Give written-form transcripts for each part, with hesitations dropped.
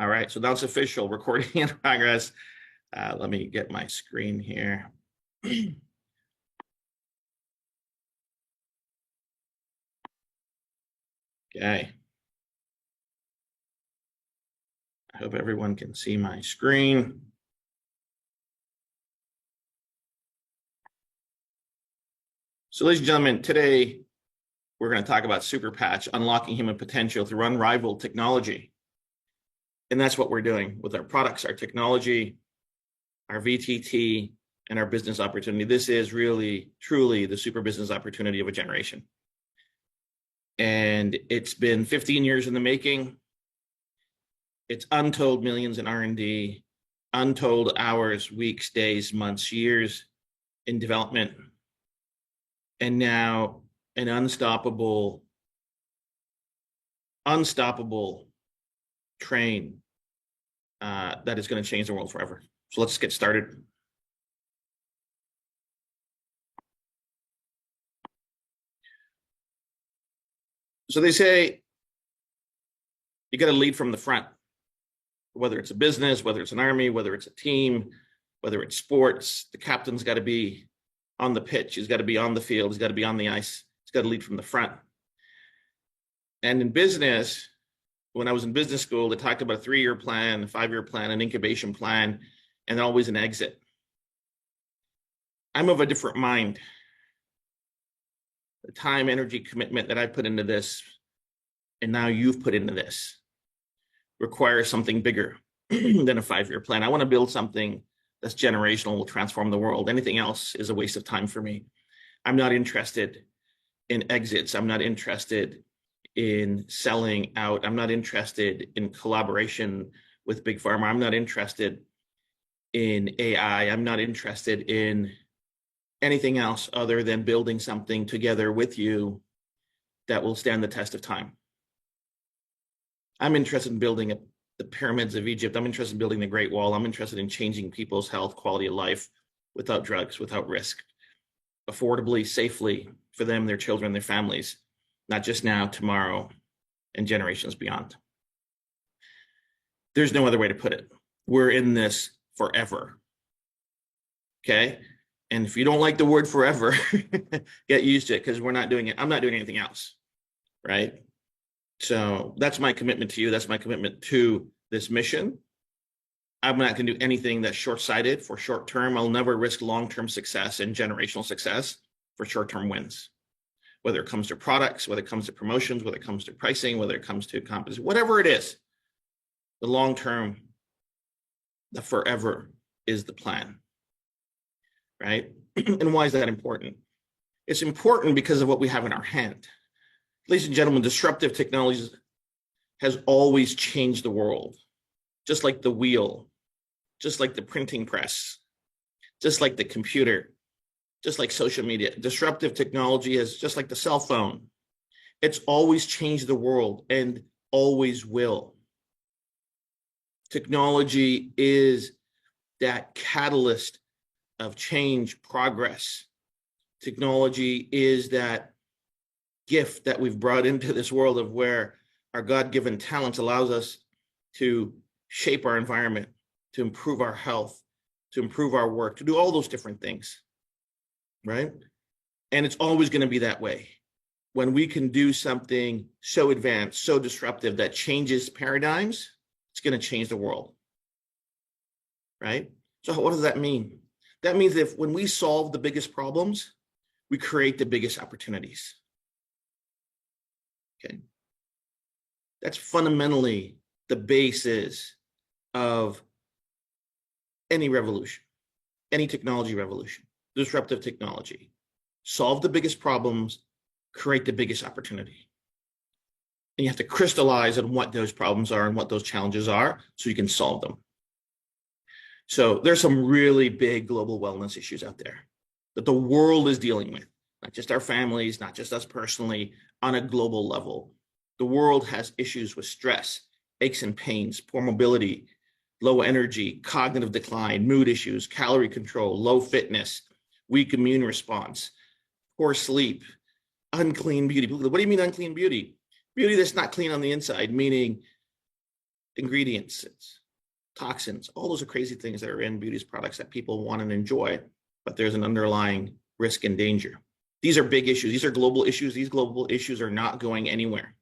All right, so now it's official, recording in progress. Let me get my screen here. Okay. I hope everyone can see my screen. So ladies and gentlemen, today we're going to talk about SuperPatch, unlocking human potential through unrivaled technology. And that's what we're doing with our products, our technology, our VTT, and our business opportunity. This is really, truly the super business opportunity of a generation. And it's been 15 years in the making. It's untold millions in R&D, untold hours, weeks, days, months, years in development, and now an unstoppable train that is going to change the world forever. So let's get started. So they say you got to lead from the front, whether it's a business, whether it's an army, whether it's a team, whether it's sports. The captain's got to be on the pitch. He's got to be on the field. He's got to be on the ice. He's got to lead from the front. And in business, when I was in business school, they talked about a 3-year plan, a 5-year plan, an incubation plan, and always an exit. I'm of a different mind. The time, energy, commitment that I put into this, and now you've put into this, requires something bigger than a 5-year plan. I want to build something that's generational, will transform the world. Anything else is a waste of time for me. I'm not interested in exits. I'm not interested in selling out. I'm not interested in collaboration with Big Pharma. I'm not interested in AI. I'm not interested in anything else other than building something together with you that will stand the test of time. I'm interested in building the pyramids of Egypt. I'm interested in building the Great Wall. I'm interested in changing people's health, quality of life without drugs, without risk, affordably, safely for them, their children, their families, not just now, tomorrow, and generations beyond. There's no other way to put it. We're in this forever. Okay? And if you don't like the word forever, get used to it, because we're not doing it. I'm not doing anything else, right? So that's my commitment to you. That's my commitment to this mission. I'm not going to do anything that's short-sighted for short-term. I'll never risk long-term success and generational success for short-term wins, whether it comes to products, whether it comes to promotions, whether it comes to pricing, whether it comes to compensation, whatever it is. The long-term, the forever is the plan, right? And why is that important? It's important because of what we have in our hand. Ladies and gentlemen, disruptive technologies has always changed the world, just like the wheel, just like the printing press, just like the computer, just like social media. Disruptive technology is just like the cell phone. It's always changed the world and always will. Technology is that catalyst of change, progress. Technology is that gift that we've brought into this world of where our God-given talents allows us to shape our environment, to improve our health, to improve our work, to do all those different things, right? And it's always going to be that way. When we can do something so advanced, so disruptive that changes paradigms, it's going to change the world, right? So what does that mean? That means that when we solve the biggest problems, we create the biggest opportunities. Okay. That's fundamentally the basis of any revolution, any technology revolution, disruptive technology. Solve the biggest problems, create the biggest opportunity. And you have to crystallize on what those problems are and what those challenges are so you can solve them. So there's some really big global wellness issues out there that the world is dealing with, not just our families, not just us personally, on a global level. The world has issues with stress, aches and pains, poor mobility, low energy, cognitive decline, mood issues, calorie control, low fitness, weak immune response, poor sleep, unclean beauty. What do you mean unclean beauty? Beauty that's not clean on the inside, meaning ingredients, toxins, all those are crazy things that are in beauty products that people want and enjoy, but there's an underlying risk and danger. These are big issues. These are global issues. These global issues are not going anywhere,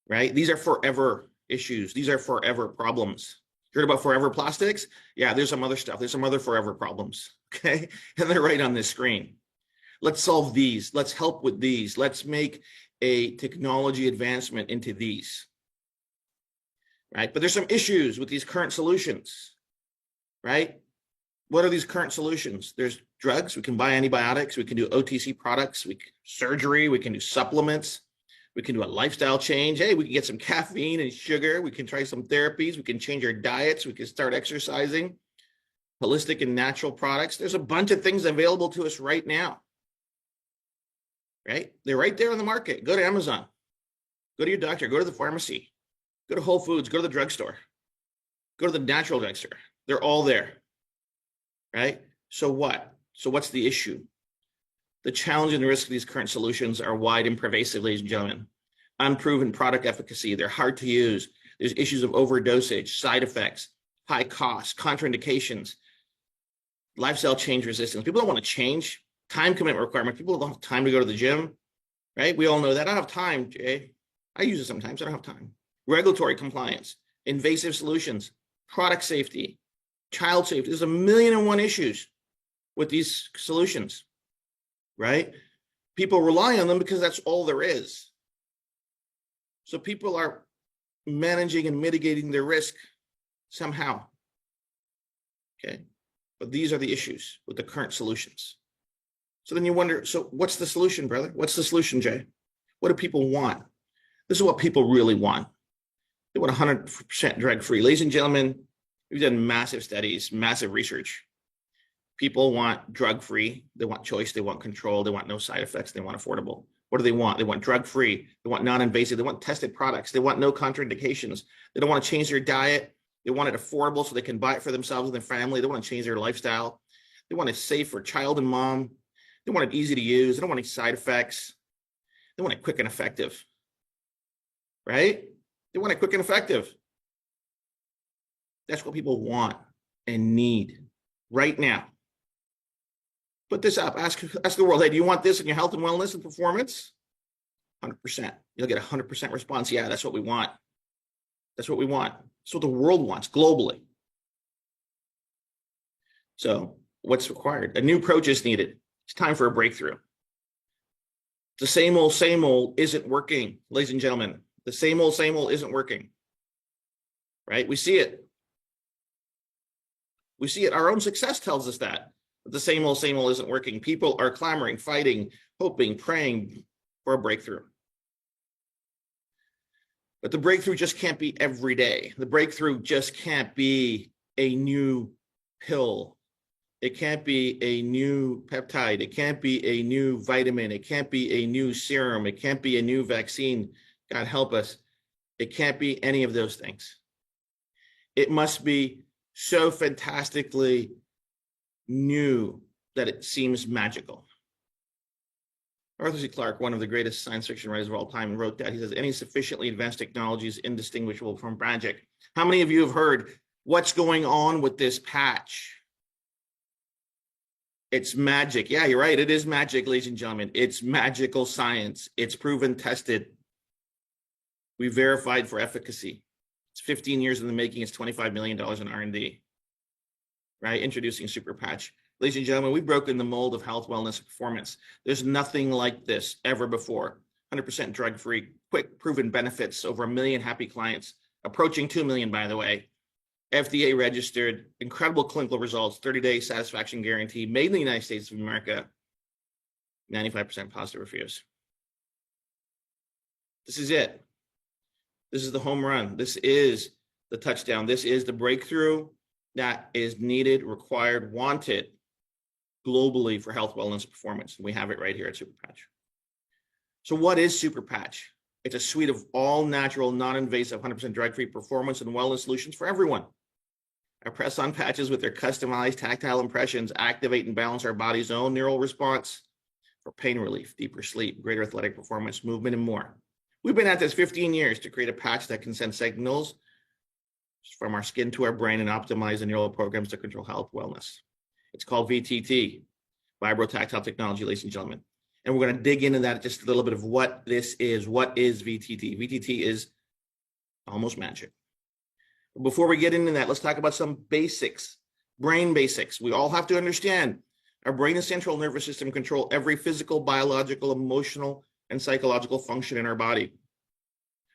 right? These are forever issues. These are forever problems. Heard about forever plastics? Yeah, there's some other stuff. There's some other forever problems, okay? And they're right on this screen. Let's solve these. Let's help with these. Let's make a technology advancement into these, right? But there's some issues with these current solutions, right? What are these current solutions? There's drugs. We can buy antibiotics. We can do OTC products. Surgery. We can do supplements. We can do a lifestyle change. Hey, we can get some caffeine and sugar. We can try some therapies. We can change our diets. We can start exercising. Holistic and natural products. There's a bunch of things available to us right now, right? They're right there on the market. Go to Amazon. Go to your doctor. Go to the pharmacy. Go to Whole Foods. Go to the drugstore. Go to the natural drugstore. They're all there, right? So what? So what's the issue? The challenge and the risk of these current solutions are wide and pervasive, ladies and gentlemen. Unproven product efficacy. They're hard to use. There's issues of overdosage, side effects, high costs, contraindications, lifestyle change resistance. People don't want to change. Time commitment requirement. People don't have time to go to the gym, right? We all know that. I don't have time, Jay. I use it sometimes. I don't have time. Regulatory compliance, invasive solutions, product safety, child safety. There's 1,000,001 issues with these solutions, right? People rely on them because that's all there is. So people are managing and mitigating their risk somehow, okay? But these are the issues with the current solutions. So then you wonder, so what's the solution, brother? What's the solution, Jay? What do people want? This is what people really want. They want 100% drug-free. Ladies and gentlemen, we've done massive studies, massive research. People want drug-free. They want choice. They want control. They want no side effects. They want affordable. What do they want? They want drug-free. They want non-invasive. They want tested products. They want no contraindications. They don't want to change their diet. They want it affordable so they can buy it for themselves and their family. They want to change their lifestyle. They want it safe for child and mom. They want it easy to use. They don't want any side effects. They want it quick and effective, right? They want it quick and effective. That's what people want and need right now. Put this up. Ask the world, hey, do you want this in your health and wellness and performance? 100%. You'll get 100% response. Yeah, that's what we want. That's what we want. That's what the world wants globally. So what's required? A new approach is needed. It's time for a breakthrough. The same old isn't working, ladies and gentlemen. The same old isn't working, right? We see it. We see it. Our own success tells us that. But the same old isn't working. People are clamoring, fighting, hoping, praying for a breakthrough. But the breakthrough just can't be every day. The breakthrough just can't be a new pill. It can't be a new peptide. It can't be a new vitamin. It can't be a new serum. It can't be a new vaccine. God help us. It can't be any of those things. It must be so fantastically new that it seems magical. Arthur C. Clarke, one of the greatest science fiction writers of all time, wrote that. He says, any sufficiently advanced technology is indistinguishable from magic. How many of you have heard what's going on with this patch? It's magic. Yeah, you're right. It is magic, ladies and gentlemen. It's magical science. It's proven, tested. We verified for efficacy. It's 15 years in the making. It's $25 million in R&D, right? Introducing Super Patch. Ladies and gentlemen, we've broken the mold of health, wellness, and performance. There's nothing like this ever before. 100% drug-free, quick, proven benefits, over 1 million happy clients, approaching 2 million, by the way. FDA registered, incredible clinical results, 30-day satisfaction guarantee, made in the United States of America, 95% positive reviews. This is it. This is the home run. This is the touchdown. This is the breakthrough that is needed, required, wanted globally for health, wellness, performance. We have it right here at Super Patch. So what is Super Patch? It's a suite of all natural, non-invasive, 100% drug-free performance and wellness solutions for everyone. Our press-on patches with their customized tactile impressions activate and balance our body's own neural response for pain relief, deeper sleep, greater athletic performance, movement, and more. We've been at this 15 years to create a patch that can send signals from our skin to our brain and optimize the neural programs to control health wellness. It's called VTT, Vibrotactile Technology, ladies and gentlemen. And we're going to dig into that just a little bit of what this is. What is VTT? VTT is almost magic. Before we get into that, let's talk about some basics, brain basics. We all have to understand our brain and central nervous system control every physical, biological, emotional, and psychological function in our body.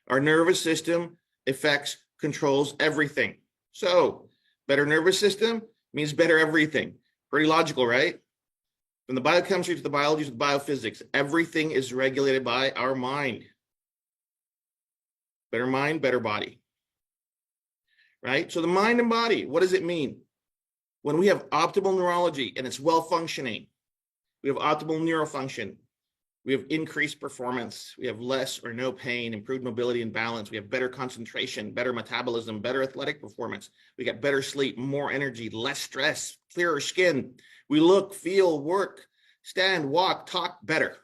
Our nervous system affects, controls everything. So better nervous system means better everything. Pretty logical, right? From the biochemistry to the biology to the biophysics, everything is regulated by our mind. Better mind, better body. Right? So the mind and body, what does it mean? When we have optimal neurology and it's well functioning, we have optimal neurofunction, we have increased performance, we have less or no pain, improved mobility and balance, we have better concentration, better metabolism, better athletic performance, we get better sleep, more energy, less stress, clearer skin, we look, feel, work, stand, walk, talk better.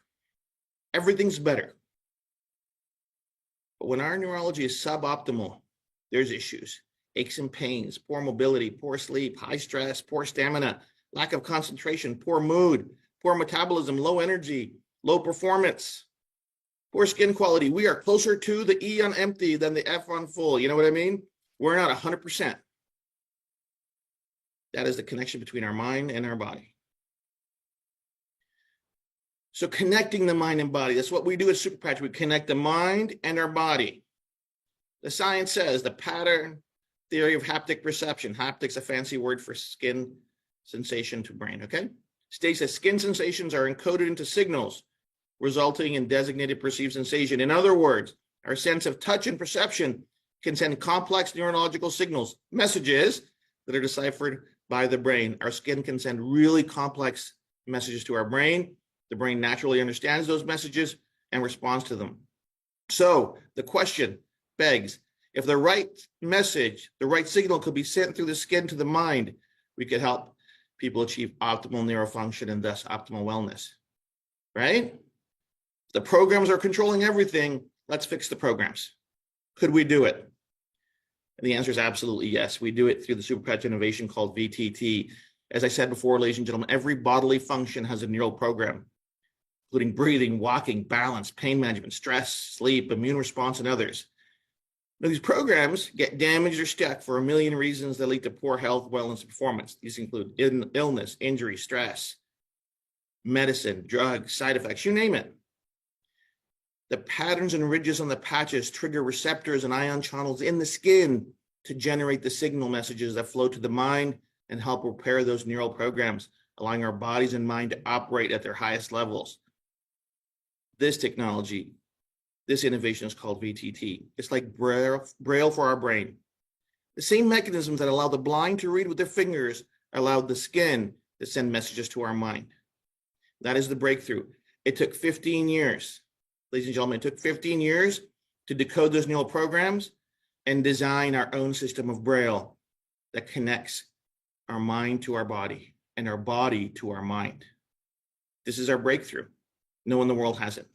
Everything's better. But when our neurology is suboptimal, there's issues. Aches and pains, poor mobility, poor sleep, high stress, poor stamina, lack of concentration, poor mood, poor metabolism, low energy, low performance, poor skin quality. We are closer to the E on empty than the F on full. You know what I mean? We're not 100%. That is the connection between our mind and our body. So connecting the mind and body, that's what we do at Superpatch. We connect the mind and our body. The science says the pattern theory of haptic perception, haptic's a fancy word for skin sensation to brain, okay? States that skin sensations are encoded into signals, resulting in designated perceived sensation. In other words, our sense of touch and perception can send complex neurological signals, messages that are deciphered by the brain. Our skin can send really complex messages to our brain. The brain naturally understands those messages and responds to them. So the question begs, if the right message, the right signal could be sent through the skin to the mind, we could help people achieve optimal neurofunction and thus optimal wellness, right? The programs are controlling everything. Let's fix the programs. Could we do it? And the answer is absolutely yes. We do it through the Superpatch innovation called VTT. As I said before, ladies and gentlemen, every bodily function has a neural program, including breathing, walking, balance, pain management, stress, sleep, immune response, and others. Now, these programs get damaged or stuck for a million reasons that lead to poor health, wellness, and performance. These include illness, injury, stress, medicine, drugs, side effects, you name it. The patterns and ridges on the patches trigger receptors and ion channels in the skin to generate the signal messages that flow to the mind and help repair those neural programs, allowing our bodies and mind to operate at their highest levels. This technology, this innovation is called VTT. It's like Braille for our brain. The same mechanisms that allow the blind to read with their fingers allow the skin to send messages to our mind. That is the breakthrough. It took 15 years. Ladies and gentlemen, it took 15 years to decode those neural programs and design our own system of Braille that connects our mind to our body and our body to our mind. This is our breakthrough. No one in the world has it.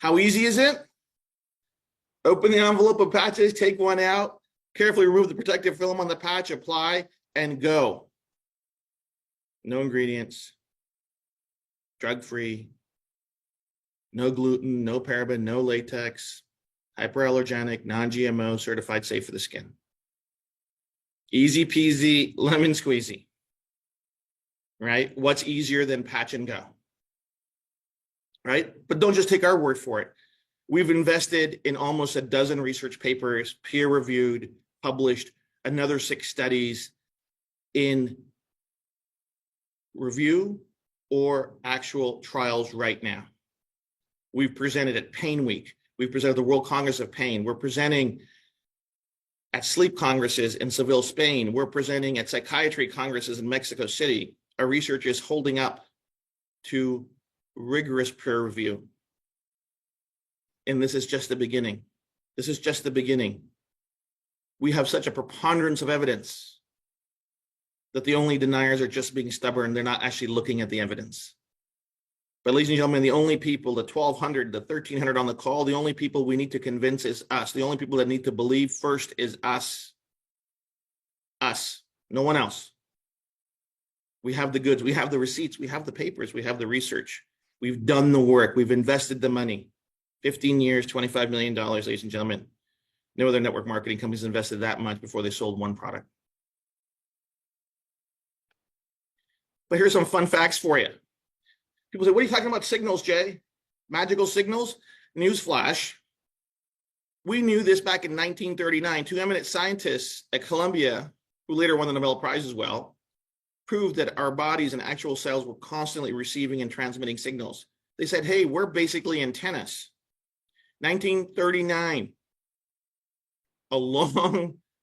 How easy is it? Open the envelope of patches, take one out, carefully remove the protective film on the patch, apply, and go. No ingredients, drug-free, no gluten, no paraben, no latex, hyperallergenic, non-GMO, certified safe for the skin. Easy peasy, lemon squeezy, right? What's easier than patch and go? Right? But don't just take our word for it. We've invested in almost a dozen research papers, peer-reviewed, published, another 6 studies in review or actual trials right now. We've presented at Pain Week. We've presented at the World Congress of Pain. We're presenting at sleep congresses in Seville, Spain. We're presenting at psychiatry congresses in Mexico City. Our research is holding up to rigorous peer review. And this is just the beginning. This is just the beginning. We have such a preponderance of evidence that the only deniers are just being stubborn. They're not actually looking at the evidence. But ladies and gentlemen, the only people, the 1,200, the 1,300 on the call, the only people we need to convince is us. The only people that need to believe first is us. Us, no one else. We have the goods, we have the receipts, we have the papers, we have the research. We've done the work, we've invested the money. 15 years, $25 million, ladies and gentlemen. No other network marketing companies invested that much before they sold one product. But here's some fun facts for you. People say, what are you talking about signals, Jay? Magical signals? Newsflash. We knew this back in 1939. Two eminent scientists at Columbia, who later won the Nobel Prize as well, proved that our bodies and actual cells were constantly receiving and transmitting signals. They said, hey, we're basically antennas. 1939, a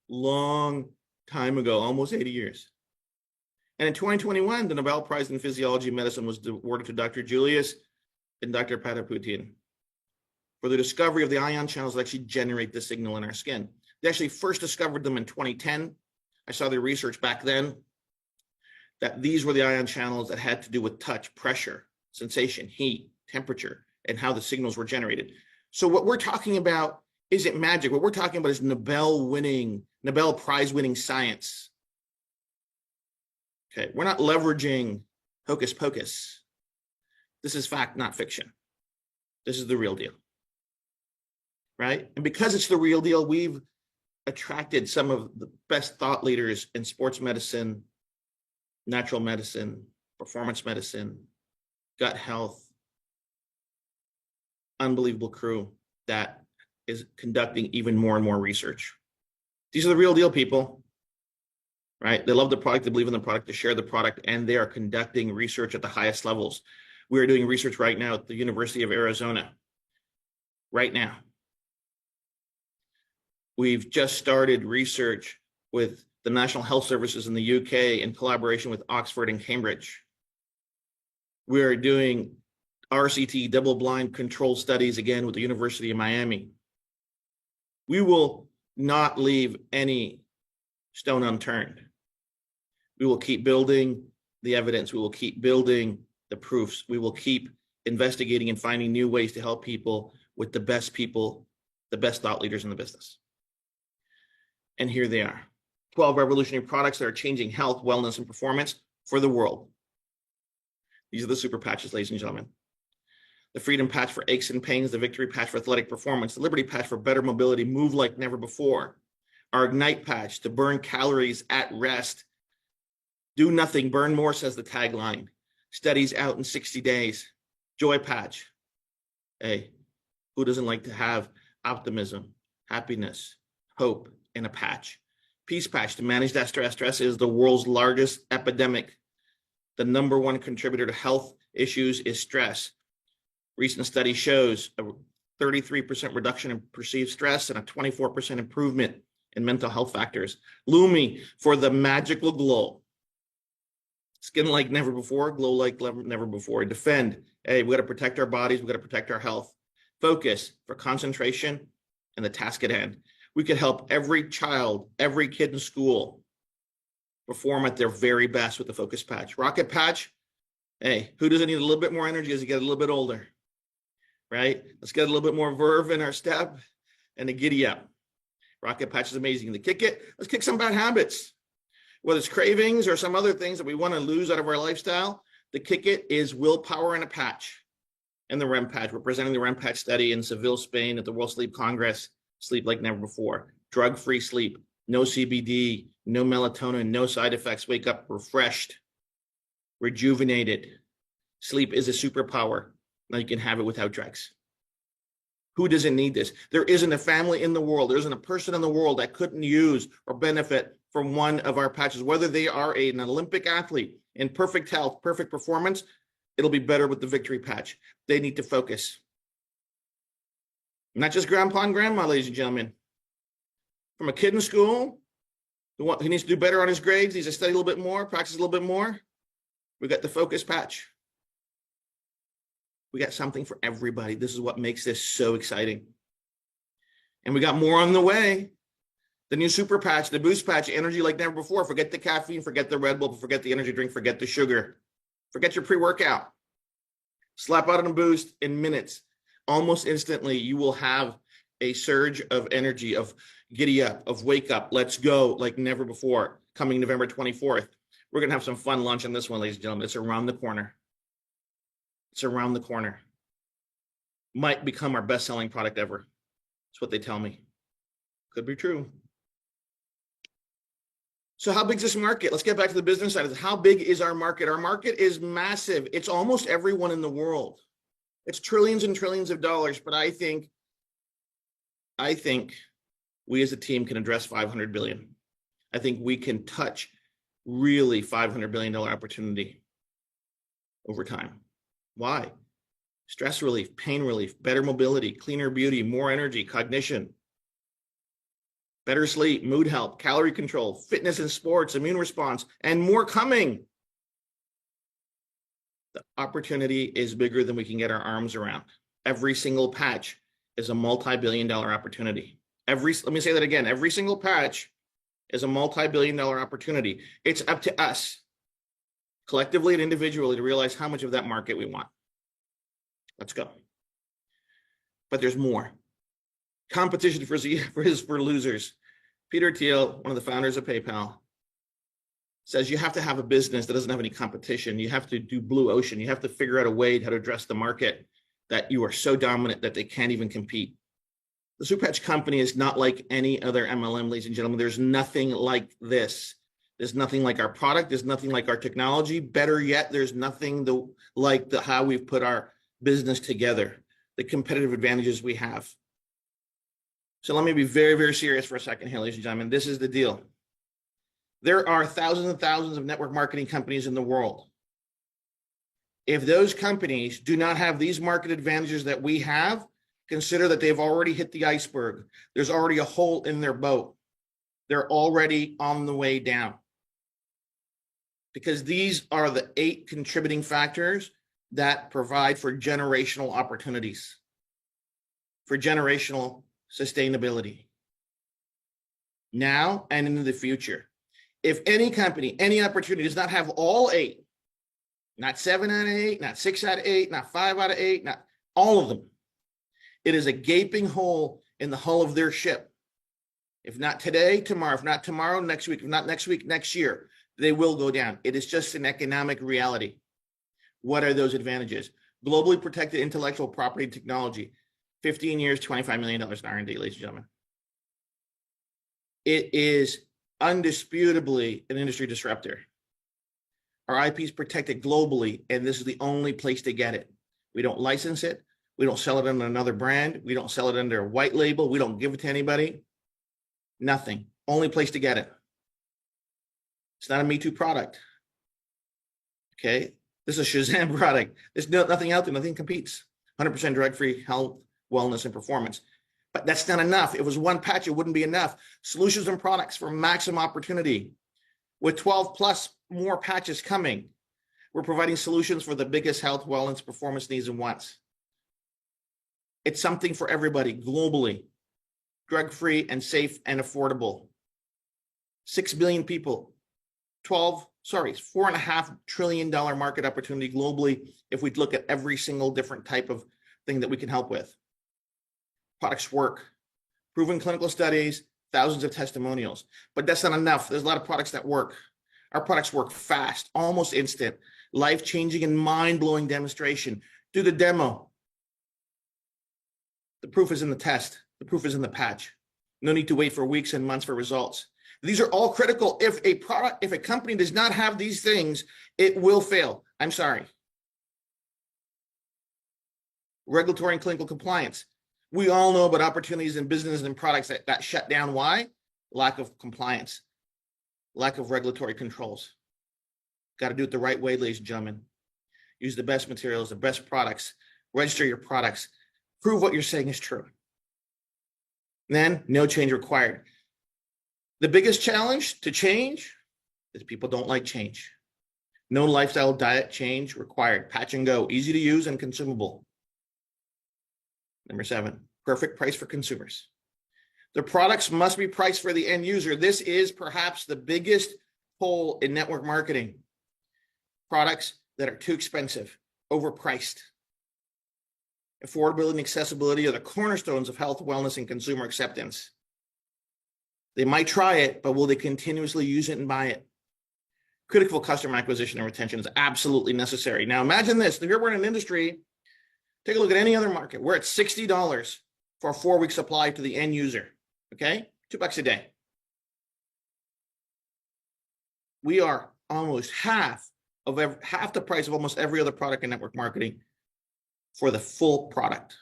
long time ago, almost 80 years. And in 2021, the Nobel Prize in Physiology and Medicine was awarded to Dr. Julius and Dr. Patapoutian for the discovery of the ion channels that actually generate the signal in our skin. They actually first discovered them in 2010. I saw the research back then that these were the ion channels that had to do with touch, pressure, sensation, heat, temperature, and how the signals were generated. So what we're talking about isn't magic. What we're talking about is Nobel Prize winning science. Okay, we're not leveraging hocus pocus. This is fact, not fiction. This is the real deal, right? And because it's the real deal, we've attracted some of the best thought leaders in sports medicine, natural medicine, performance medicine, gut health, unbelievable crew that is conducting even more and more research. These are the real deal people, right? They love the product, they believe in the product, they share the product, and they are conducting research at the highest levels. We are doing research right now at the University of Arizona, right now. We've just started research with the National Health Services in the UK in collaboration with Oxford and Cambridge. We are doing RCT, double-blind controlled studies, again, with the University of Miami. We will not leave any stone unturned. We will keep building the evidence. We will keep building the proofs. We will keep investigating and finding new ways to help people, the best thought leaders in the business. And here they are, 12 revolutionary products that are changing health, wellness, and performance for the world. These are the super patches, ladies and gentlemen. The Freedom Patch for aches and pains, the Victory Patch for athletic performance, the Liberty Patch for better mobility, move like never before. Our Ignite Patch to burn calories at rest. Do nothing, burn more, says the tagline. Studies out in 60 days. Joy Patch. Hey, who doesn't like to have optimism, happiness, hope in a patch? Peace Patch to manage that stress. Stress is the world's largest epidemic. The number one contributor to health issues is stress. Recent study shows a 33% reduction in perceived stress and a 24% improvement in mental health factors. Lumi for the magical glow. Skin like never before, glow like never before. Defend. Hey, we got to protect our bodies. We got to protect our health. Focus for concentration and the task at hand. We could help every child, every kid in school perform at their very best with the Focus Patch. Rocket Patch. Hey, who doesn't need a little bit more energy as you get a little bit older? Right? Let's get a little bit more verve in our step and a giddy up. Rocket Patch is amazing. To kick it, let's kick some bad habits. Whether it's cravings or some other things that we want to lose out of our lifestyle, the kick it is willpower and a patch. And the REM Patch. We're presenting the REM Patch study in Seville, Spain at the World Sleep Congress. Sleep like never before. Drug-free sleep. No CBD, no melatonin, no side effects. Wake up refreshed, rejuvenated. Sleep is a superpower. Now you can have it without drugs. Who doesn't need this? There isn't a family in the world, there isn't a person in the world that couldn't use or benefit from one of our patches. Whether they are an Olympic athlete in perfect health, perfect performance, it'll be better with the Victory Patch. They need to focus. Not just grandpa and grandma, ladies and gentlemen. From a kid in school who needs to do better on his grades, needs to study a little bit more, practice a little bit more, we got the Focus Patch. We got something for everybody. This is what makes this so exciting. And we got more on the way. The new Super Patch, the Boost Patch, energy like never before. Forget the caffeine, forget the Red Bull, forget the energy drink, forget the sugar. Forget your pre-workout. Slap out on a boost in minutes. Almost instantly, you will have a surge of energy, of giddy up, of wake up, let's go, like never before. Coming November 24th. We're going to have some fun lunch on this one, ladies and gentlemen. It's around the corner. It's around the corner. Might become our best-selling product ever. That's what they tell me. Could be true. So how big is this market? Let's get back to the business side of this. How big is our market? Our market is massive. It's almost everyone in the world. It's trillions and trillions of dollars, but I think we as a team can address 500 billion. I think we can touch really $500 billion opportunity over time. Why? Stress relief, pain relief, better mobility, cleaner beauty, more energy, cognition, better sleep, mood help, calorie control, fitness and sports, immune response, and more coming. The opportunity is bigger than we can get our arms around. Every single patch is a multi-billion-dollar opportunity. Let me say that again. Every single patch is a multi-billion-dollar opportunity. It's up to us, collectively and individually, to realize how much of that market we want. Let's go. But there's more. Competition for losers. Peter Thiel, one of the founders of PayPal, says you have to have a business that doesn't have any competition. You have to do blue ocean. You have to figure out a way how to address the market that you are so dominant that they can't even compete. The Super Patch company is not like any other MLM, ladies and gentlemen. There's nothing like this. There's nothing like our product. There's nothing like our technology. Better yet, there's nothing like how we've put our business together, the competitive advantages we have. So let me be very, very serious for a second here, ladies and gentlemen. This is the deal. There are thousands and thousands of network marketing companies in the world. If those companies do not have these market advantages that we have, consider that they've already hit the iceberg. There's already a hole in their boat. They're already on the way down. Because these are the 8 contributing factors that provide for generational opportunities, for generational sustainability, now and into the future. If any company, any opportunity does not have all 8, not 7 out of 8, not 6 out of 8, not 5 out of 8, not all of them, it is a gaping hole in the hull of their ship. If not today, tomorrow. If not tomorrow, next week. If not next week, next year, they will go down. It is just an economic reality. What are those advantages? Globally protected intellectual property technology, 15 years, $25 million in R&D, ladies and gentlemen. It is undisputably an industry disruptor. Our IP is protected globally, and this is the only place to get it. We don't license it. We don't sell it under another brand. We don't sell it under a white label. We don't give it to anybody. Nothing. Only place to get it. It's not a Me Too product. Okay? This is a Shazam product. There's nothing out there. Nothing competes. 100% drug-free health, wellness, and performance. But that's not enough. If it was one patch, it wouldn't be enough. Solutions and products for maximum opportunity. With 12 plus more patches coming, we're providing solutions for the biggest health, wellness, performance needs and wants. It's something for everybody globally. Drug-free and safe and affordable. 6 billion people. $4.5 trillion market opportunity globally if we look at every single different type of thing that we can help with. Products work. Proven clinical studies, thousands of testimonials. But that's not enough. There's a lot of products that work. Our products work fast, almost instant, life-changing and mind-blowing demonstration. Do the demo. The proof is in the test. The proof is in the patch. No need to wait for weeks and months for results. These are all critical. If a company does not have these things, it will fail. I'm sorry. Regulatory and clinical compliance. We all know about opportunities in business and products that got shut down. Why? Lack of compliance, lack of regulatory controls. Got to do it the right way, ladies and gentlemen. Use the best materials, the best products, register your products, prove what you're saying is true. Then no change required. The biggest challenge to change is people don't like change. No lifestyle diet change required. Patch and go, easy to use and consumable. Number 7, perfect price for consumers. The products must be priced for the end user. This is perhaps the biggest hole in network marketing. Products that are too expensive, overpriced. affordability, and accessibility are the cornerstones of health, wellness, and consumer acceptance. They might try it, but will they continuously use it and buy it? Critical customer acquisition and retention is absolutely necessary. Now, imagine this. If we're in an industry, take a look at any other market. We're at $60 for a 4-week supply to the end user, okay? $2 a day. We are almost half the price of almost every other product in network marketing for the full product.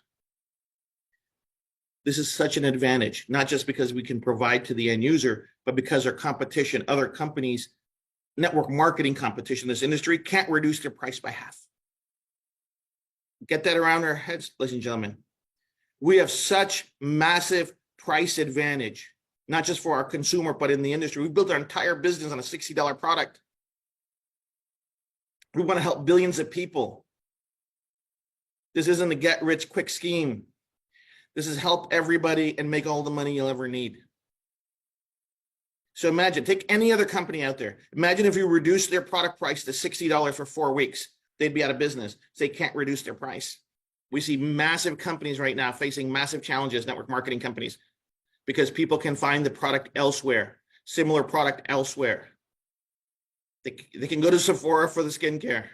This is such an advantage, not just because we can provide to the end user, but because our competition, other companies, network marketing competition in this industry can't reduce their price by half. Get that around our heads, ladies and gentlemen. We have such massive price advantage, not just for our consumer, but in the industry. We built our entire business on a $60 product. We want to help billions of people. This isn't a get-rich-quick scheme. This is help everybody and make all the money you'll ever need. So imagine, take any other company out there. Imagine if you reduce their product price to $60 for 4 weeks. They'd be out of business. So they can't reduce their price. We see massive companies right now facing massive challenges, network marketing companies, because people can find the product elsewhere, similar product elsewhere. They can go to Sephora for the skincare.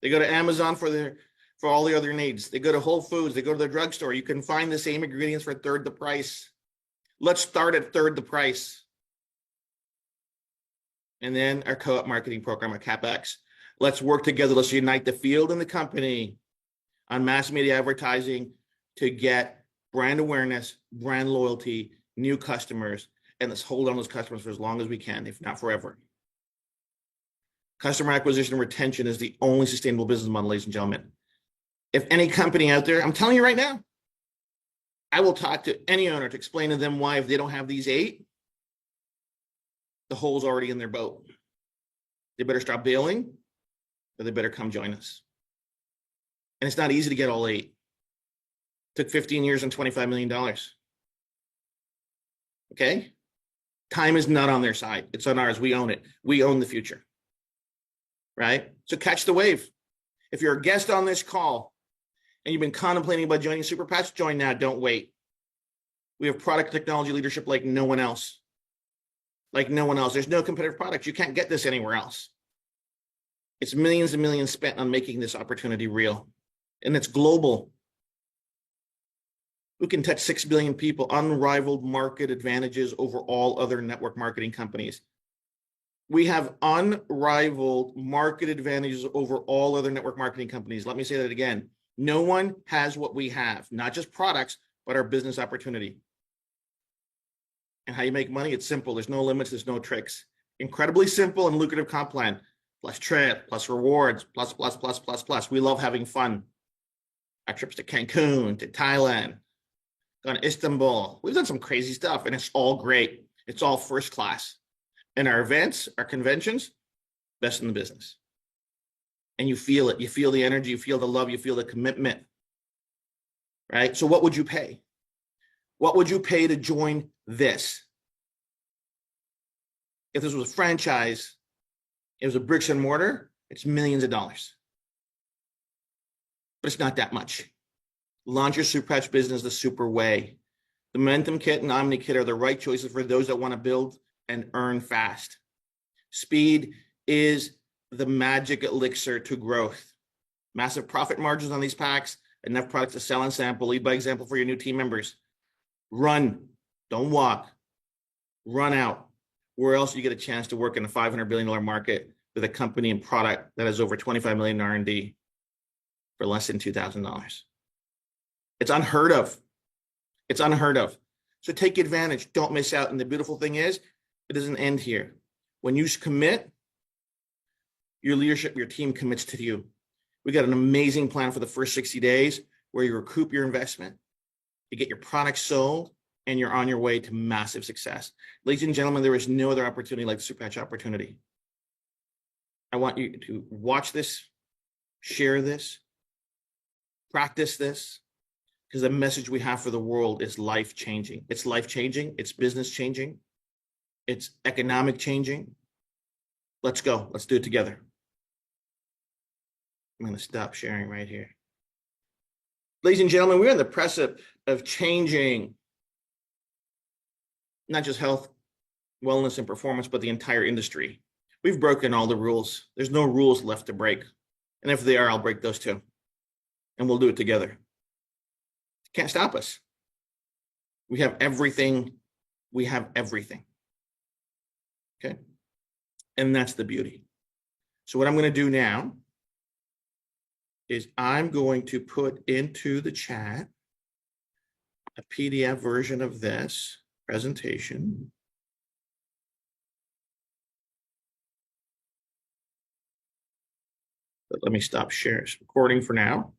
They go to Amazon for all the other needs. They go to Whole Foods. They go to the drugstore. You can find the same ingredients for a third the price. Let's start at third the price. And then our co-op marketing program, our CapEx. Let's work together. Let's unite the field and the company on mass media advertising to get brand awareness, brand loyalty, new customers, and let's hold on to those customers for as long as we can, if not forever. Customer acquisition and retention is the only sustainable business model, ladies and gentlemen. If any company out there, I'm telling you right now, I will talk to any owner to explain to them why if they don't have these 8, the hole's already in their boat. They better stop bailing, or they better come join us. And it's not easy to get all 8. It took 15 years and $25 million. Okay? Time is not on their side. It's on ours. We own it. We own the future. Right? So catch the wave. If you're a guest on this call and you've been contemplating about joining Superpatch, join now. Don't wait. We have product technology leadership like no one else. Like no one else. There's no competitive product. You can't get this anywhere else. It's millions and millions spent on making this opportunity real. And it's global. We can touch 6 billion people, unrivaled market advantages over all other network marketing companies. We have unrivaled market advantages over all other network marketing companies. Let me say that again. No one has what we have, not just products, but our business opportunity. And how you make money, it's simple. There's no limits, there's no tricks. Incredibly simple and lucrative comp plan, plus trip, plus rewards, plus. We love having fun. Our trips to Cancun, to Thailand, gone to Istanbul. We've done some crazy stuff and it's all great. It's all first class. And our events, our conventions, best in the business. And you feel it. You feel the energy. You feel the love. You feel the commitment. Right? So what would you pay? What would you pay to join this? If this was a franchise, it was a bricks and mortar, it's millions of dollars. But it's not that much. Launch your Superpatch business the super way. The Momentum Kit and Omni Kit are the right choices for those that want to build and earn fast. Speed is the magic elixir to growth. Massive profit margins on these packs, enough products to sell and sample. Lead by example for your new team members. Run, don't walk. Run out. Where else do you get a chance to work in a $500 billion market with a company and product that has over $25 million in R&D for less than $2,000? It's unheard of. It's unheard of. So take advantage. Don't miss out. And the beautiful thing is, it doesn't end here. When you commit, your leadership, your team commits to you. We got an amazing plan for the first 60 days where you recoup your investment, you get your product sold, and you're on your way to massive success. Ladies and gentlemen, there is no other opportunity like the Superpatch opportunity. I want you to watch this, share this, practice this, because the message we have for the world is life-changing. It's life-changing. It's business-changing. It's economic changing. Let's go. Let's do it together. I'm going to stop sharing right here. Ladies and gentlemen, we're on the precipice of changing not just health, wellness, and performance, but the entire industry. We've broken all the rules. There's no rules left to break. And if they are, I'll break those too. And we'll do it together. Can't stop us. We have everything. We have everything. Okay. And that's the beauty. So what I'm going to do now is I'm going to put into the chat a PDF version of this presentation. But let me stop sharing recording for now.